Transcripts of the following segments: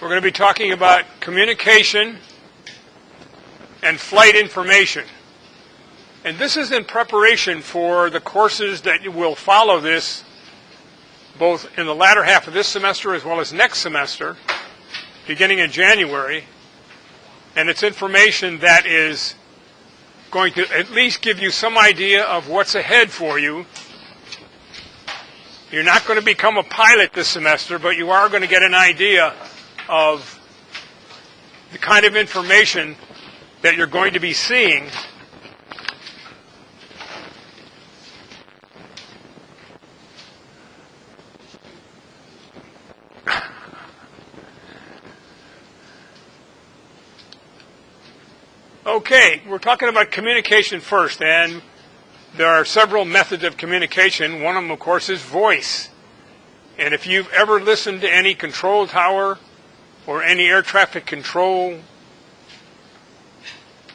We're going to be talking about communication and flight information. And this is in preparation for the courses that will follow this, both in the latter half of this semester as well as next semester, beginning in January. And it's information that is going to at least give you some idea of what's ahead for you. You're not going to become a pilot this semester, but you are going to get an idea of the kind of information that you're going to be seeing Okay, we're talking about communication first, and there are several methods of communication. One of them, of course, is voice. And if you've ever listened to any control tower or any air traffic control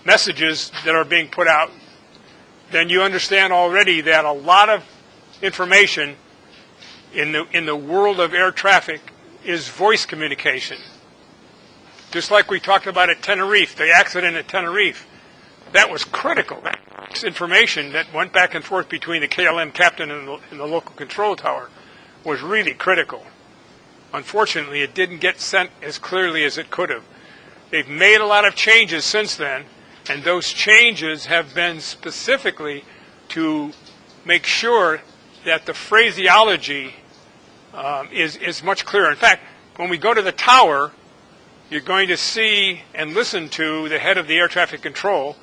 messages that are being put out, then you understand already that a lot of information in the world of air traffic is voice communication. Just like we talked about at Tenerife, the accident at Tenerife, that was critical. That information that went back and forth between the KLM captain and the local control tower was really critical. Unfortunately, it didn't get sent as clearly as it could have. They've made a lot of changes since then, and those changes have been specifically to make sure that the phraseology is much clearer. In fact, when we go to the tower, you're going to see and listen to the head of the air traffic control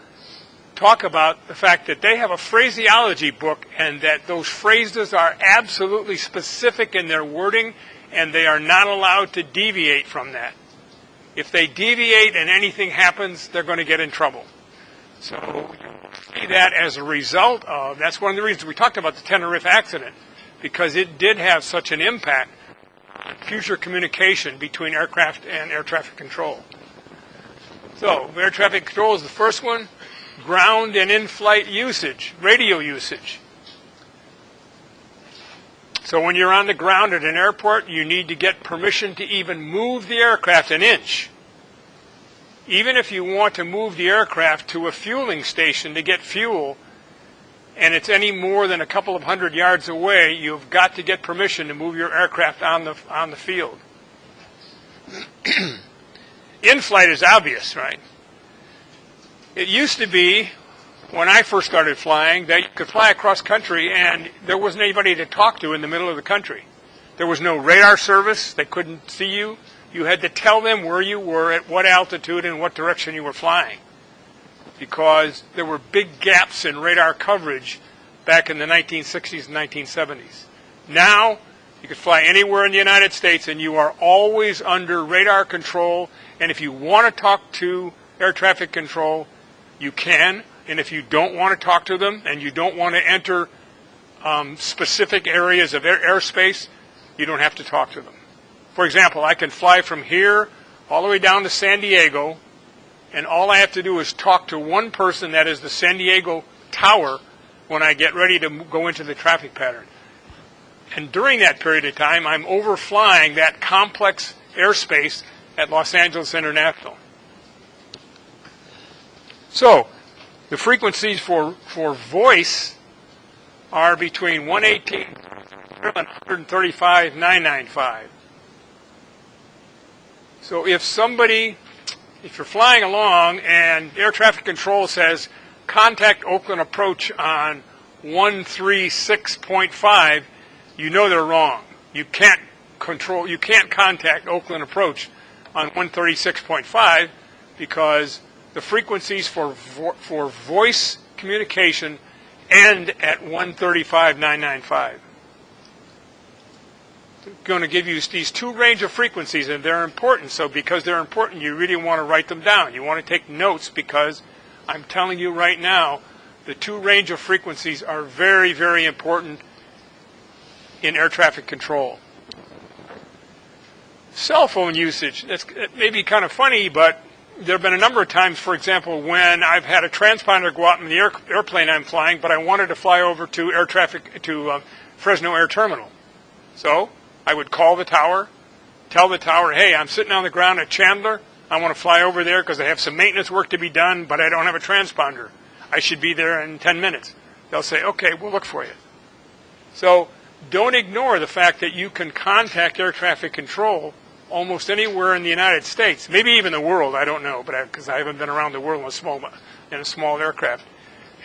talk about the fact that they have a phraseology book and that those phrases are absolutely specific in their wording and they are not allowed to deviate from that. If they deviate and anything happens, they're going to get in trouble. So you see that as a result of, that's one of the reasons we talked about the Tenerife accident, because it did have such an impact on future communication between aircraft and air traffic control. So air traffic control is the first one. Ground and in-flight usage, radio usage. So when you're on the ground at an airport, you need to get permission to even move the aircraft an inch. Even if you want to move the aircraft to a fueling station to get fuel, and it's any more than a couple of 100 yards away, you've got to get permission to move your aircraft on the field. In-flight is obvious, right? It used to be, when I first started flying, that you could fly across country and there wasn't anybody to talk to in the middle of the country. There was no radar service. They couldn't see you. You had to tell them where you were, at what altitude, and what direction you were flying, because there were big gaps in radar coverage back in the 1960s and 1970s. Now, you can fly anywhere in the United States and you are always under radar control, and if you want to talk to air traffic control, you can, and if you don't want to talk to them and you don't want to enter specific areas of airspace, you don't have to talk to them. For example, I can fly from here all the way down to San Diego, and all I have to do is talk to one person, that is the San Diego tower, when I get ready to go into the traffic pattern. And during that period of time, I'm overflying that complex airspace at Los Angeles International. So, the frequencies for voice are between 118 and 135,995. So if you're flying along and air traffic control says, contact Oakland approach on 136.5, you know they're wrong. You can't contact Oakland approach on 136.5 because the frequencies for voice communication end at 135,995. I'm going to give you these two range of frequencies, and they're important. So because they're important, you really want to write them down. You want to take notes because I'm telling you right now, the two range of frequencies are very, very important in air traffic control. Cell phone usage. That may be kind of funny, but there have been a number of times, for example, when I've had a transponder go out in the airplane I'm flying, but I wanted to fly over to Fresno Air Terminal. So I would call the tower, tell the tower, hey, I'm sitting on the ground at Chandler. I want to fly over there because I have some maintenance work to be done, but I don't have a transponder. I should be there in 10 minutes. They'll say, okay, we'll look for you. So don't ignore the fact that you can contact air traffic control almost anywhere in the United States, maybe even the world, I don't know, but because I haven't been around the world in a small aircraft.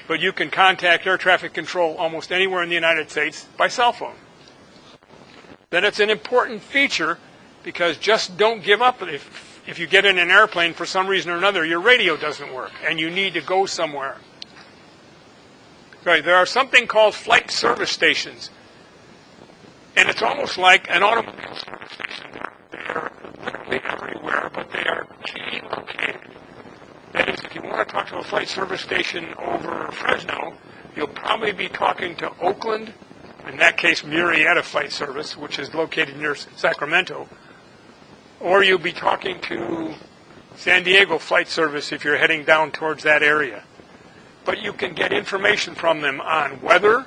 But you can contact air traffic control almost anywhere in the United States by cell phone. Then it's an important feature because just don't give up. If you get in an airplane for some reason or another, your radio doesn't work and you need to go somewhere. Right, there are something called flight service stations. And it's almost like an automobile service station. They're literally everywhere, but they are key located. That is, if you want to talk to a flight service station over Fresno, you'll probably be talking to Oakland, in that case Murrieta Flight Service, which is located near Sacramento, or you'll be talking to San Diego Flight Service if you're heading down towards that area. But you can get information from them on weather,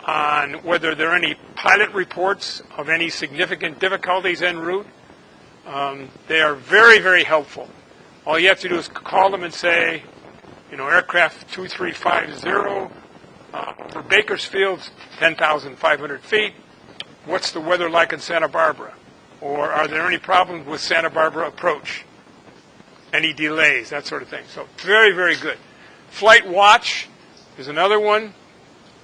on whether there are any pilot reports of any significant difficulties en route. They are very, very helpful. All you have to do is call them and say, aircraft 2350 over Bakersfield, 10,500 feet. What's the weather like in Santa Barbara? Or are there any problems with Santa Barbara approach? Any delays, that sort of thing. So very, very good. Flight Watch is another one.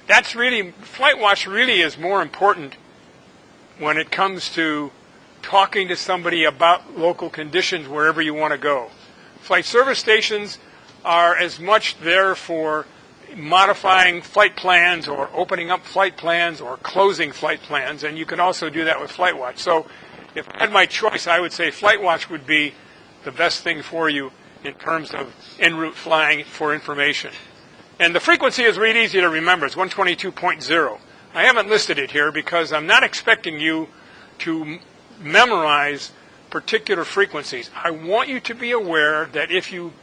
Flight Watch really is more important when it comes to talking to somebody about local conditions wherever you want to go. Flight service stations are as much there for modifying flight plans or opening up flight plans or closing flight plans, and you can also do that with Flight Watch. So if I had my choice, I would say Flight Watch would be the best thing for you in terms of en route flying for information. And the frequency is really easy to remember. It's 122.0. I haven't listed it here because I'm not expecting you to memorize particular frequencies. I want you to be aware that if you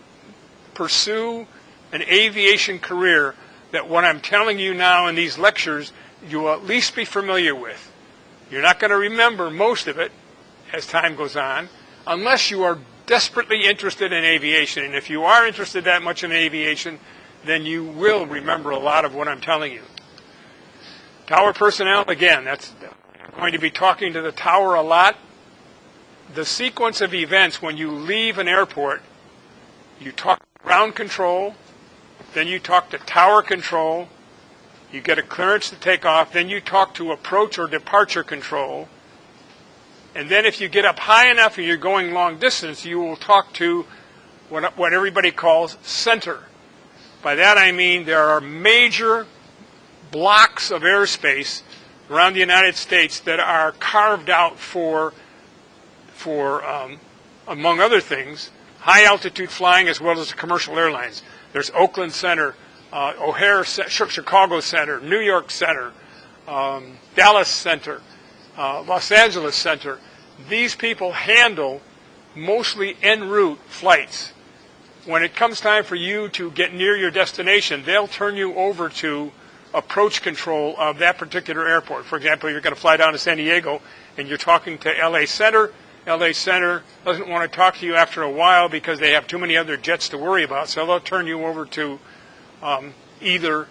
pursue an aviation career, that what I'm telling you now in these lectures, you will at least be familiar with. You're not going to remember most of it as time goes on, unless you are desperately interested in aviation. And if you are interested that much in aviation, then you will remember a lot of what I'm telling you. Tower personnel, again, that's going to be talking to the tower a lot. The sequence of events when you leave an airport, you talk to ground control, then you talk to tower control, you get a clearance to take off, then you talk to approach or departure control, and then if you get up high enough and you're going long distance, you will talk to what everybody calls center. By that I mean there are major blocks of airspace around the United States that are carved out for among other things, high altitude flying as well as the commercial airlines. There's Oakland Center, O'Hare, Chicago Center, New York Center, Dallas Center, Los Angeles Center. These people handle mostly en route flights. When it comes time for you to get near your destination, they'll turn you over to approach control of that particular airport. For example, you're going to fly down to San Diego and you're talking to LA Center. LA Center doesn't want to talk to you after a while because they have too many other jets to worry about, so they'll turn you over to either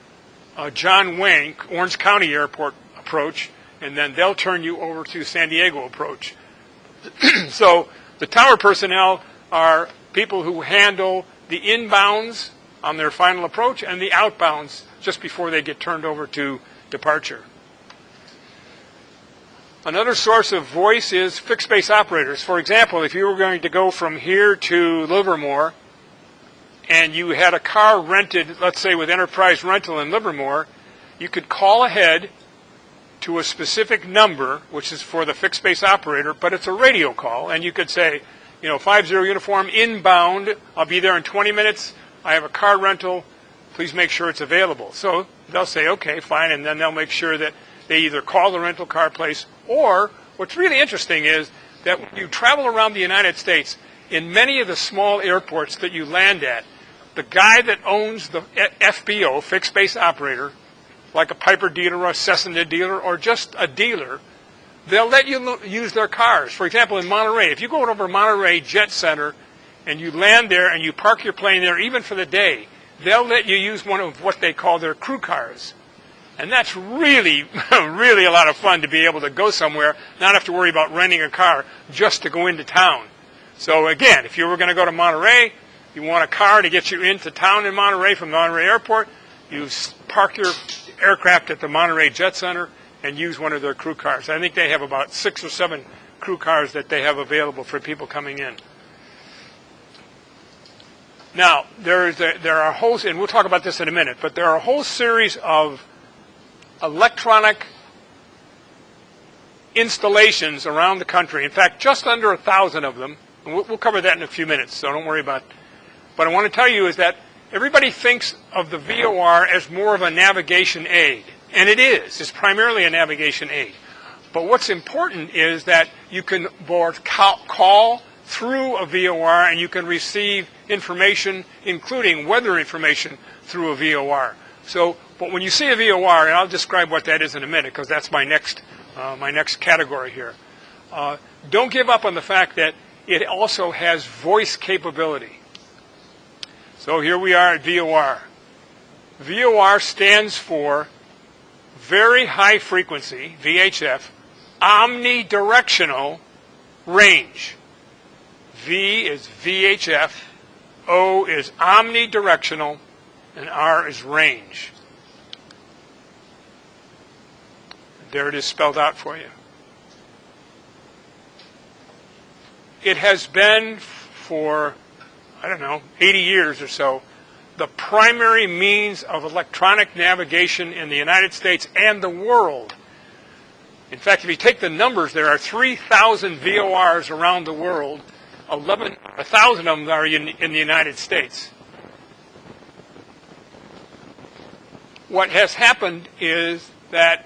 John Wayne, Orange County Airport approach, and then they'll turn you over to San Diego approach. So the tower personnel are people who handle the inbounds on their final approach and the outbounds just before they get turned over to departure. Another source of voice is fixed base operators. For example, if you were going to go from here to Livermore and you had a car rented, let's say with Enterprise Rental in Livermore, you could call ahead to a specific number, which is for the fixed base operator, but it's a radio call, and you could say, 50 uniform inbound, I'll be there in 20 minutes, I have a car rental, please make sure it's available. So they'll say, okay, fine, and then they'll make sure that they either call the rental car place, or what's really interesting is that when you travel around the United States, in many of the small airports that you land at, the guy that owns the FBO, fixed base operator, like a Piper dealer or a Cessna dealer or just a dealer, they'll let you use their cars. For example, in Monterey, if you go over Monterey Jet Center and you land there and you park your plane there, even for the day, they'll let you use one of what they call their crew cars. And that's really, really a lot of fun to be able to go somewhere, not have to worry about renting a car just to go into town. So again, if you were going to go to Monterey, you want a car to get you into town in Monterey from Monterey Airport, you park your aircraft at the Monterey Jet Center and use one of their crew cars. I think they have about 6 or 7 crew cars that they have available for people coming in. Now, there are a whole, and we'll talk about this in a minute, but there are a whole series of electronic installations around the country. In fact, just under 1,000 of them. And we'll cover that in a few minutes, so don't worry about it. But I want to tell you is that everybody thinks of the VOR as more of a navigation aid. And it is. It's primarily a navigation aid. But what's important is that you can both call through a VOR and you can receive information, including weather information, through a VOR. So, but when you see a VOR, and I'll describe what that is in a minute because that's my next category here. Don't give up on the fact that it also has voice capability. So here we are at VOR. VOR stands for Very High Frequency, VHF, Omnidirectional Range. V is VHF, O is omnidirectional, and R is range. There it is spelled out for you. It has been for, 80 years or so, the primary means of electronic navigation in the United States and the world. In fact, if you take the numbers, there are 3,000 VORs around the world. 1,000 of them are in the United States. What has happened is that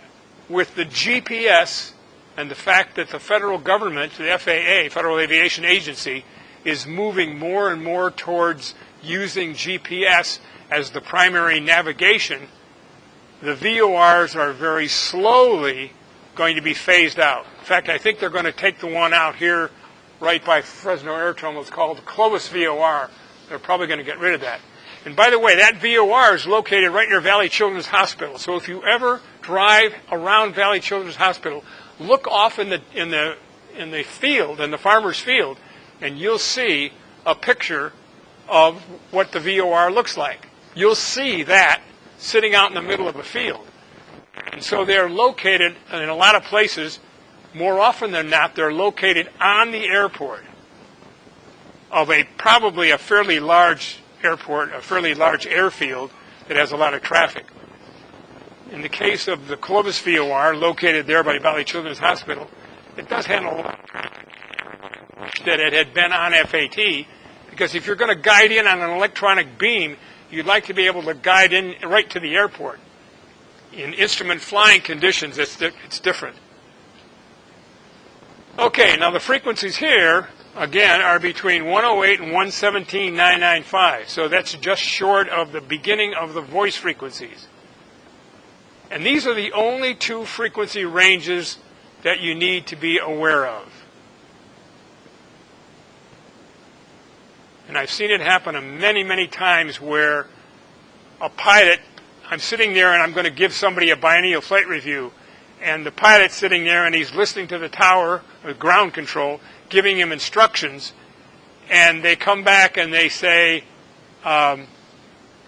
with the GPS and the fact that the federal government, the FAA, Federal Aviation Agency, is moving more and more towards using GPS as the primary navigation, the VORs are very slowly going to be phased out. In fact, I think they're going to take the one out here right by Fresno Air Terminal. It's called the Clovis VOR. They're probably going to get rid of that. And by the way, that VOR is located right near Valley Children's Hospital. So if you ever drive around Valley Children's Hospital, look off in the field, in the farmer's field, and you'll see a picture of what the VOR looks like. You'll see that sitting out in the middle of a field. And so they're located in a lot of places. More often than not, they're located on the airport of probably a fairly large airport, a fairly large airfield that has a lot of traffic. In the case of the Clovis VOR, located there by Valley Children's Hospital, it does handle a lot of traffic that it had been on FAT, because if you're going to guide in on an electronic beam, you'd like to be able to guide in right to the airport. In instrument flying conditions, it's different. Okay, now the frequencies here, again, are between 108 and 117.995. So that's just short of the beginning of the voice frequencies. And these are the only 2 frequency ranges that you need to be aware of. And I've seen it happen many, many times where a pilot, I'm sitting there and I'm going to give somebody a biennial flight review, and the pilot's sitting there and he's listening to the tower, or ground control, giving him instructions, and they come back and they say,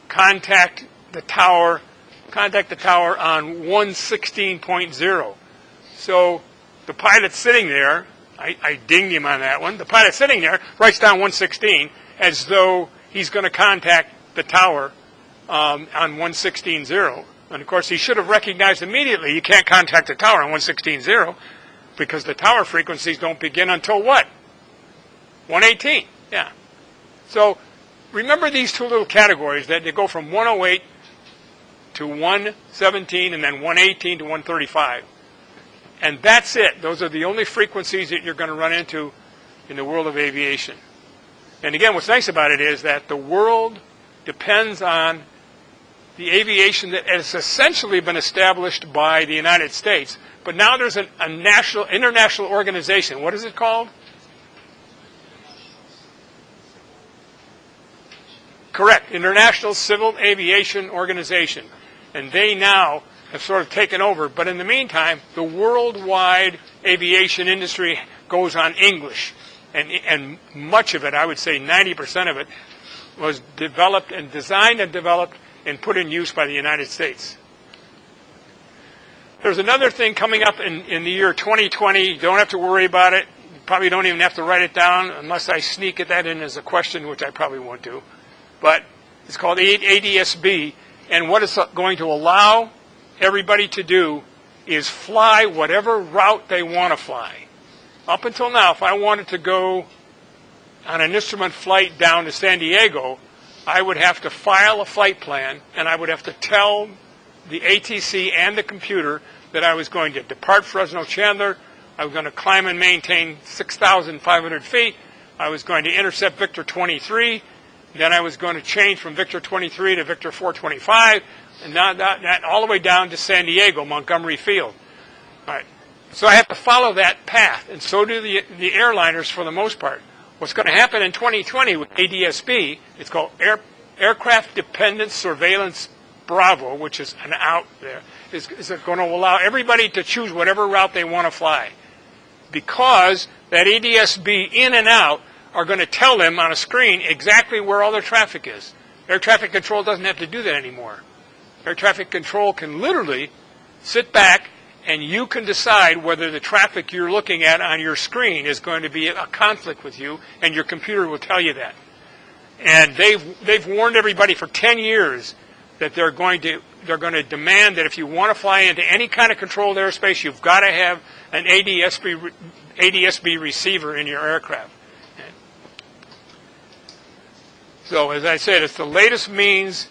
contact the tower on 116.0. So the pilot's sitting there, I dinged him on that one, the pilot's sitting there, writes down 116 as though he's going to contact the tower on 116.0. And of course, he should have recognized immediately you can't contact the tower on 116.0 because the tower frequencies don't begin until what? 118. Yeah. So remember these 2 little categories that they go from 108 to 117 and then 118 to 135. And that's it. Those are the only frequencies that you're going to run into in the world of aviation. And again, what's nice about it is that the world depends on the aviation that has essentially been established by the United States. But now there's a international organization. What is it called? Correct, International Civil Aviation Organization. And they now have sort of taken over. But in the meantime, the worldwide aviation industry goes on English. And much of it, I would say 90% of it, was developed and designed and developed and put in use by the United States. There's another thing coming up in the year 2020. You don't have to worry about it. You probably don't even have to write it down unless I sneak that in as a question, which I probably won't do. But it's called ADS-B, and what it's going to allow everybody to do is fly whatever route they want to fly. Up until now, if I wanted to go on an instrument flight down to San Diego, I would have to file a flight plan, and I would have to tell the ATC and the computer that I was going to depart Fresno Chandler, I was going to climb and maintain 6,500 feet, I was going to intercept Victor 23, then I was going to change from Victor 23 to Victor 425, and that all the way down to San Diego, Montgomery Field. All right. So I have to follow that path, and so do the airliners for the most part. What's going to happen in 2020 with ADS-B, it's called Aircraft Dependent Surveillance Bravo, which is an out there, is going to allow everybody to choose whatever route they want to fly. Because that ADS-B in and out are going to tell them on a screen exactly where all their traffic is. Air traffic control doesn't have to do that anymore. Air traffic control can literally sit back and you can decide whether the traffic you're looking at on your screen is going to be a conflict with you, and your computer will tell you that. And they've warned everybody for 10 years that they're going to demand that if you want to fly into any kind of controlled airspace, you've got to have an ADS-B receiver in your aircraft. So, as I said, it's the latest means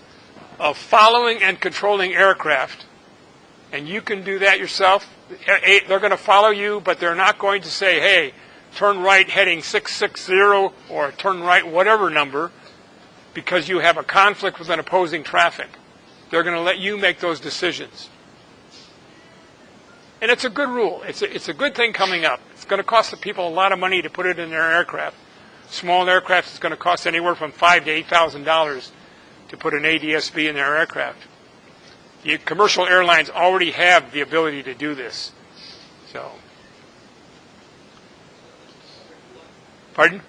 of following and controlling aircraft, and you can do that yourself. They're going to follow you, but they're not going to say, hey, turn right heading 660 or turn right whatever number because you have a conflict with an opposing traffic. They're going to let you make those decisions. And it's a good rule. It's a good thing coming up. It's going to cost the people a lot of money to put it in their aircraft. Small aircraft is going to cost anywhere from $5,000 to $8,000 to put an ADS-B in their aircraft. The commercial airlines already have the ability to do this. So, pardon?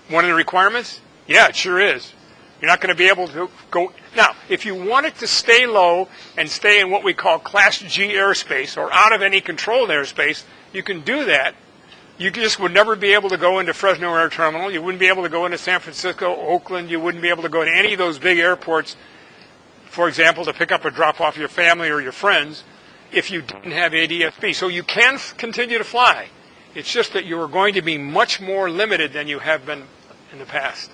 One of the requirements? Yeah, it sure is. You're not going to be able to go. Now, if you wanted to stay low and stay in what we call Class G airspace or out of any controlled airspace, you can do that. You just would never be able to go into Fresno Air Terminal. You wouldn't be able to go into San Francisco, Oakland. You wouldn't be able to go to any of those big airports, for example, to pick up or drop off your family or your friends if you didn't have ADS-B. So you can continue to fly. It's just that you are going to be much more limited than you have been in the past.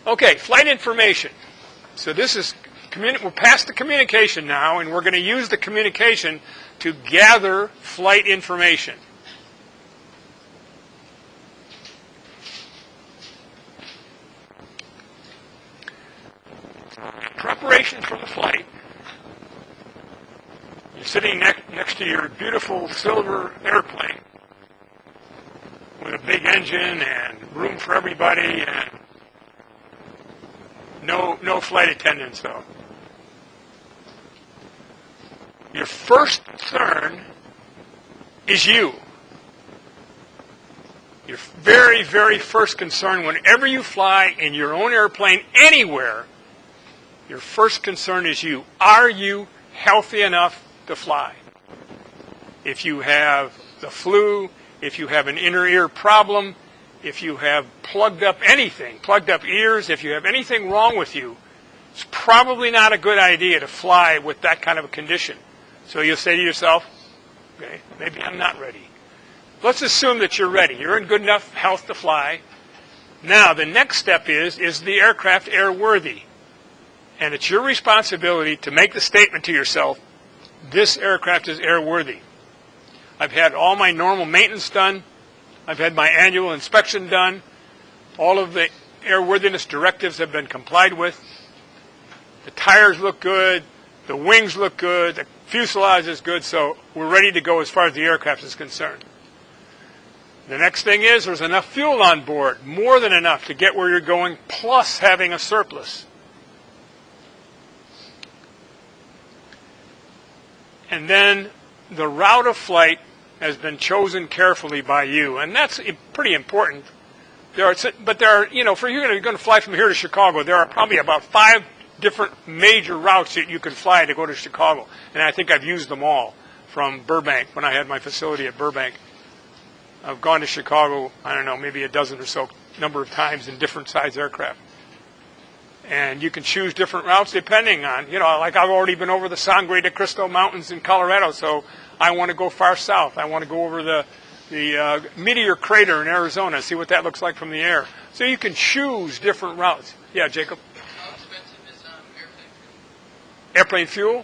Okay, flight information. So this is, we're past the communication now, and we're going to use the communication to gather flight information. Preparation for the flight. You're sitting next to your beautiful silver airplane with a big engine and room for everybody and no flight attendants, though. Your first concern is you. Your very, very first concern whenever you fly in your own airplane anywhere, your first concern is you. Are you healthy enough to fly? If you have the flu, if you have an inner ear problem, if you have plugged up anything, plugged up ears, if you have anything wrong with you, it's probably not a good idea to fly with that kind of a condition. So you'll say to yourself, okay, maybe I'm not ready. Let's assume that you're ready. You're in good enough health to fly. Now, the next step is the aircraft airworthy? And it's your responsibility to make the statement to yourself, this aircraft is airworthy. I've had all my normal maintenance done. I've had my annual inspection done. All of the airworthiness directives have been complied with. The tires look good. The wings look good. The fuselage is good. So we're ready to go as far as the aircraft is concerned. The next thing is there's enough fuel on board, more than enough to get where you're going, plus having a surplus. And then the route of flight has been chosen carefully by you, and that's pretty important. But there are, for you're going to fly from here to Chicago, there are probably about 5 different major routes that you can fly to go to Chicago, and I think I've used them all from Burbank when I had my facility at Burbank. I've gone to Chicago, I don't know, maybe a dozen or so number of times in different size aircraft. And you can choose different routes depending on, like I've already been over the Sangre de Cristo Mountains in Colorado, so I want to go far south. I want to go over the Meteor Crater in Arizona, see what that looks like from the air. So you can choose different routes. Yeah, Jacob? How expensive is airplane fuel? Airplane fuel? Yeah.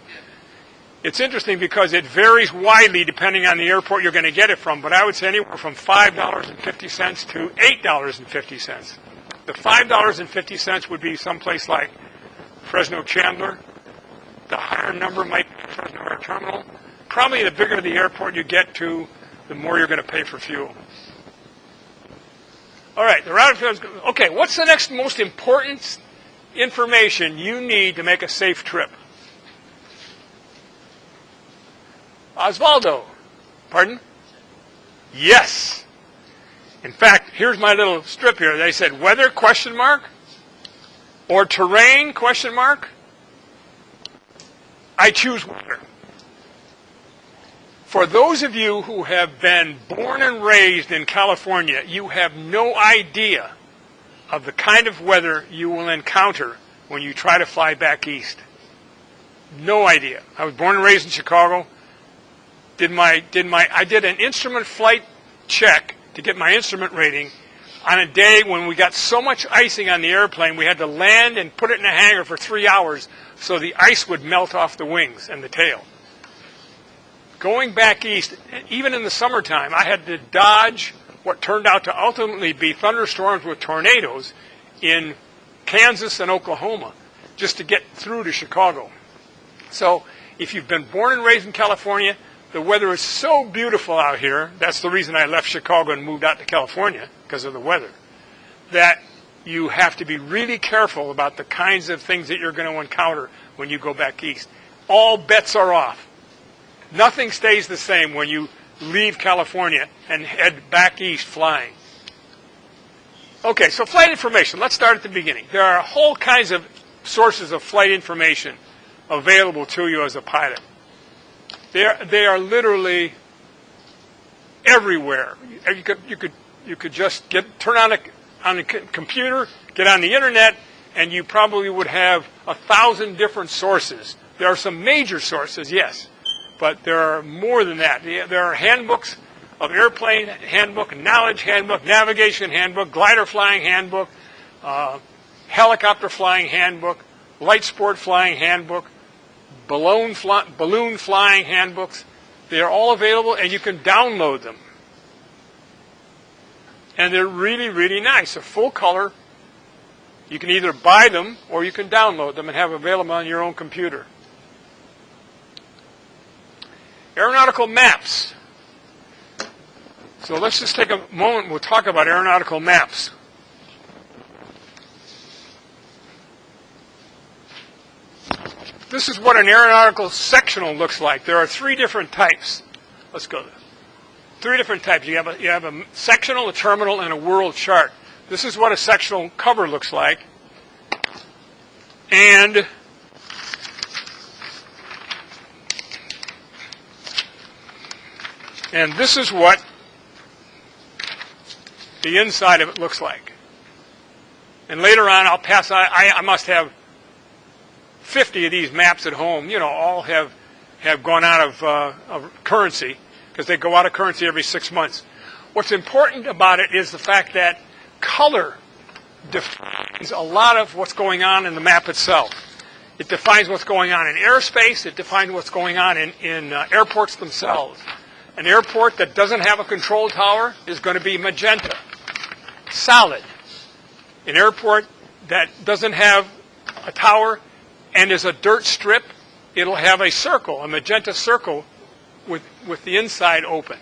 It's interesting because it varies widely depending on the airport you're going to get it from, but I would say anywhere from $5.50 to $8.50. The $5.50 would be someplace like Fresno Chandler. The higher number might be Fresno Air Terminal. Probably the bigger the airport you get to, the more you're going to pay for fuel. All right, the route of fuel is good. Okay, what's the next most important information you need to make a safe trip? Osvaldo. Pardon? Yes. In fact, here's my little strip here. They said weather, ? Or terrain, ? I choose weather. For those of you who have been born and raised in California, you have no idea of the kind of weather you will encounter when you try to fly back east. No idea. I was born and raised in Chicago. I did an instrument flight check to get my instrument rating on a day when we got so much icing on the airplane we had to land and put it in a hangar for 3 hours so the ice would melt off the wings and the tail. Going back east, even in the summertime, I had to dodge what turned out to ultimately be thunderstorms with tornadoes in Kansas and Oklahoma just to get through to Chicago. So if you've been born and raised in California, the weather is so beautiful out here, that's the reason I left Chicago and moved out to California, because of the weather, that you have to be really careful about the kinds of things that you're going to encounter when you go back east. All bets are off. Nothing stays the same when you leave California and head back east flying. Okay, so flight information. Let's start at the beginning. There are whole kinds of sources of flight information available to you as a pilot. They are literally everywhere. You could just turn on a computer, get on the internet, and you probably would have 1,000 different sources. There are some major sources, yes, but there are more than that. There are handbooks of airplane handbook, knowledge handbook, navigation handbook, glider flying handbook, helicopter flying handbook, light sport flying handbook, balloon flying handbooks. They are all available, and you can download them. And they're really, really nice. They're full color. You can either buy them or you can download them and have available on your own computer. Aeronautical maps. So let's just take a moment. We'll talk about aeronautical maps. This is what an aeronautical sectional looks like. There are 3 different types. Let's go there. 3 different types. You have a sectional, a terminal, and a world chart. This is what a sectional cover looks like. And this is what the inside of it looks like. And later on, I'll pass. I must have 50 of these maps at home. All have gone out of currency because they go out of currency every 6 months. What's important about it is the fact that color defines a lot of what's going on in the map itself. It defines what's going on in airspace. It defines what's going on in airports themselves. An airport that doesn't have a control tower is going to be magenta, solid. An airport that doesn't have a tower and is a dirt strip, it'll have a circle, a magenta circle with the inside open.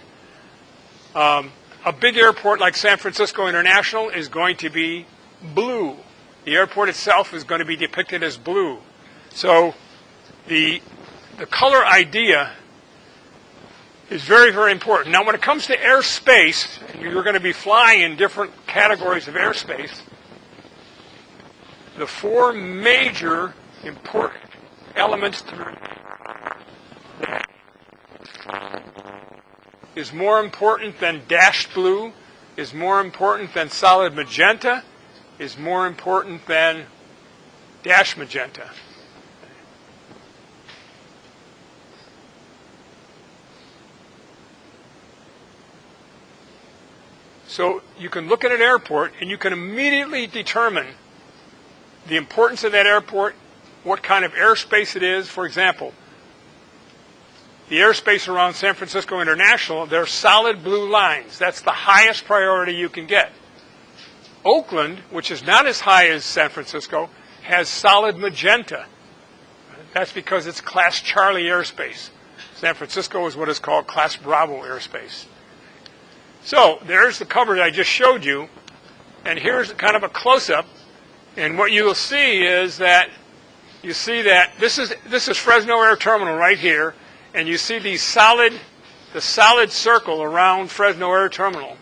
A big airport like San Francisco International is going to be blue. The airport itself is going to be depicted as blue. So the color idea is very, very important. Now, when it comes to airspace, you're going to be flying in different categories of airspace. The four major important elements is more important than dashed blue, is more important than solid magenta, is more important than dash magenta. So you can look at an airport and you can immediately determine the importance of that airport, what kind of airspace it is. For example, the airspace around San Francisco International, they're solid blue lines. That's the highest priority you can get. Oakland, which is not as high as San Francisco, has solid magenta. That's because it's Class Charlie airspace. San Francisco is what is called Class Bravo airspace. So there's the cover that I just showed you, and here's kind of a close-up. And what you'll see is that you see that this is Fresno Air Terminal right here, and you see the solid circle around Fresno Air Terminal.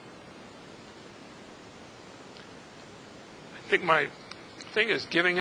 I think my thing is giving